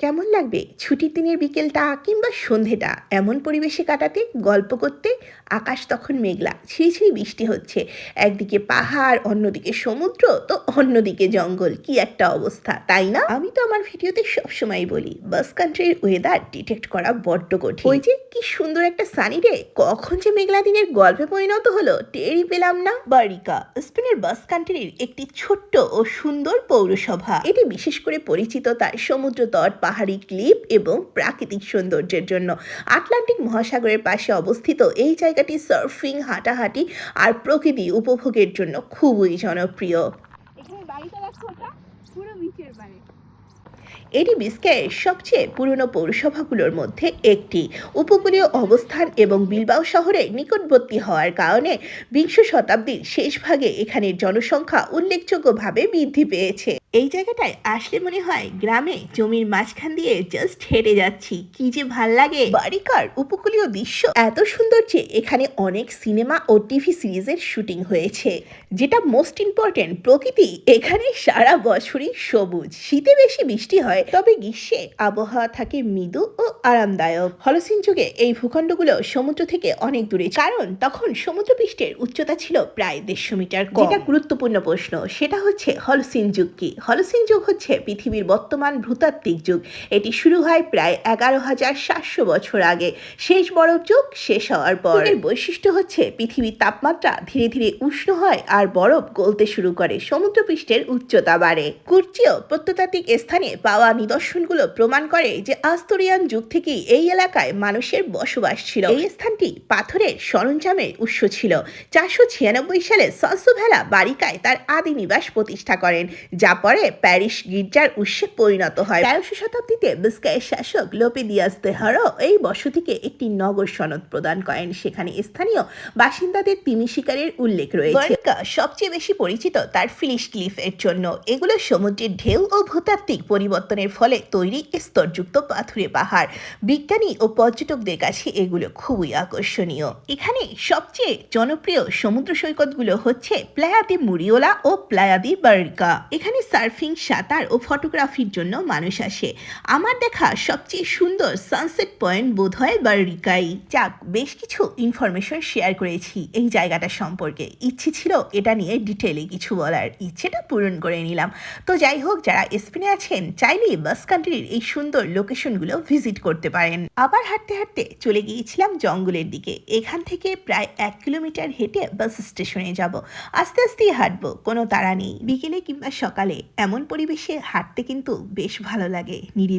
কেমন লাগবে ছুটির দিনের বিকেলটা কিংবা সন্ধেটা এমন পরিবেশে কাটাতে, গল্প করতে? আকাশ তখন মেঘলা, ঝিরিঝিরি বৃষ্টি হচ্ছে। একদিকে পাহাড়, অন্যদিকে সমুদ্র, তো অন্যদিকে জঙ্গল। কি একটা অবস্থা, তাই না? আমি তো আমার ভিডিওতে সবসময় বলি, বাস কান্ট্রির ওয়েদার ডিটেক্ট করা বড্ড কঠিন। ওই যে কি সুন্দর একটা সানি ডে, কখন যে মেঘলা দিনের গল্পে পরিণত হলো টেরই পেলাম না। বারিকা স্পেনের বাস কান্ট্রির একটি ছোট্ট ও সুন্দর পৌরসভা। এটি বিশেষ করে পরিচিত তার সমুদ্র তট, পাহাড়ি ক্লিপ এবং প্রাকৃতিক সৌন্দর্যের জন্য। আটলান্টিক মহাসাগরের পাশে অবস্থিত এই জায়গাটি সার্ফিং, হাঁটাহাঁটি আর প্রকৃতি উপভোগের জন্য খুবই জনপ্রিয়। এখানে বাড়িটা দেখো, ওটা পুরো বিচের পাড়ে। এটি বিস্কায়ের সবচেয়ে পুরনো পৌরসভাগুলোর মধ্যে একটি। উপকূলীয় অবস্থান এবং বিলবাও শহরে নিকটবর্তী হওয়ার কারণে বিংশ শতাব্দীর শেষ ভাগে এখানের জনসংখ্যা উল্লেখযোগ্যভাবে বৃদ্ধি পেয়েছে। এই জায়গাটায় আসলে মনে হয় গ্রামে জমির মাঝখান দিয়ে জাস্ট হেঁটে যাচ্ছি, কি যে ভাল লাগে। বারিকার উপকূলীয় দৃশ্য এত সুন্দর যে এখানে অনেক সিনেমা ও টিভি সিরিজের শুটিং হয়েছে। যেটা মোস্ট ইম্পর্টেন্ট, প্রকৃতি এখানে সারা বছরই সবুজ। শীতে বেশি বৃষ্টি হয়, তবে গ্রীষ্মে আবহাওয়া থাকে মৃদু ও আরামদায়ক। হলসিন যুগে এই ভূখণ্ডগুলো সমুদ্র থেকে অনেক দূরে, কারণ তখন সমুদ্রপৃষ্ঠের উচ্চতা ছিল প্রায় 150 মিটার কম। যেটা গুরুত্বপূর্ণ প্রশ্ন, সেটা হচ্ছে হলসিন যুগ কি? হলসিন যুগ হচ্ছে পৃথিবীর বর্তমান ভূতাত্ত্বিক যুগ। এটি শুরু হয় প্রায় 11,700 বছর আগে, শেষ বরফ যুগ শেষ হওয়ার পর। এর বৈশিষ্ট্য হচ্ছে পৃথিবীর তাপমাত্রা ধীরে ধীরে উষ্ণ হয় আর বরফ গলতে শুরু করে, সমুদ্রপৃষ্ঠের উচ্চতা বাড়ে। কুর্চীয় প্রত্নতাত্ত্বিক স্থানে পাওয়া নিদর্শনগুলো প্রমাণ করে যে আস্তরিয়ান যুগ থেকেই এই এলাকায় মানুষের বসবাস ছিল। এই স্থানটি পাথরের সরঞ্জামের উৎস ছিল। 496 সালে সানসোভেলা বারিকায় তার আদি নিবাস প্রতিষ্ঠা করেন, যা পরে প্যারিস গির্জার উৎসে পরিণত হয়। 13শো শতাব্দীতে বিস্কায়ের শাসক লোপে দিয়াজ দে হারো এই বসতিকে একটি নগর সনদ প্রদান করেন। সেখানে স্থানীয় বাসিন্দাদের তিমি শিকারের উল্লেখ রয়েছে। বারিকা সবচেয়ে বেশি পরিচিত তার ফিনিশ ক্লিফ এর জন্য। এগুলো সমুদ্রের ঢেউ ও ভূতাত্ত্বিক পরিবর্তনের ফলে তৈরি স্তরযুক্ত পাথুরে পাহাড়। বিজ্ঞানী ও পর্যটকদের কাছে এগুলো খুবই আকর্ষণীয়। এখানে সবচেয়ে জনপ্রিয় সমুদ্র সৈকতগুলো হচ্ছে প্লায়া দি মুরিওলা ও প্লায়া দি বারিকা। এখানে সার্ফিং, সাঁতার ও ফটোগ্রাফির জন্য মানুষ আসে। আমার দেখা সবচেয়ে সুন্দর সানসেট পয়েন্ট বোধহয় বারিকাই। যাক, বেশ কিছু ইনফরমেশন শেয়ার করেছি এই জায়গাটা সম্পর্কে। ইচ্ছে ছিল এটা নিয়ে ডিটেলে কিছু বলার, ইচ্ছেটা পূরণ করে নিলাম। তো যাই হোক, যারা স্পেনে আছেন চাইলেই বাস কান্ট্রির এই সুন্দর লোকেশনগুলো ভিজিট করতে পারেন। আবার হাঁটতে হাঁটতে চলে গিয়েছিলাম জঙ্গলের দিকে। এখান থেকে প্রায় 1 কিলোমিটার হেঁটে বাস স্টেশনে যাব। আস্তে আস্তেই হাঁটবো, কোনো তাড়া নেই। বিকেলে কিংবা সকালে এমন পরিবেশে হাঁটতে কিন্তু বেশ ভালো লাগে, নিরিবিলি।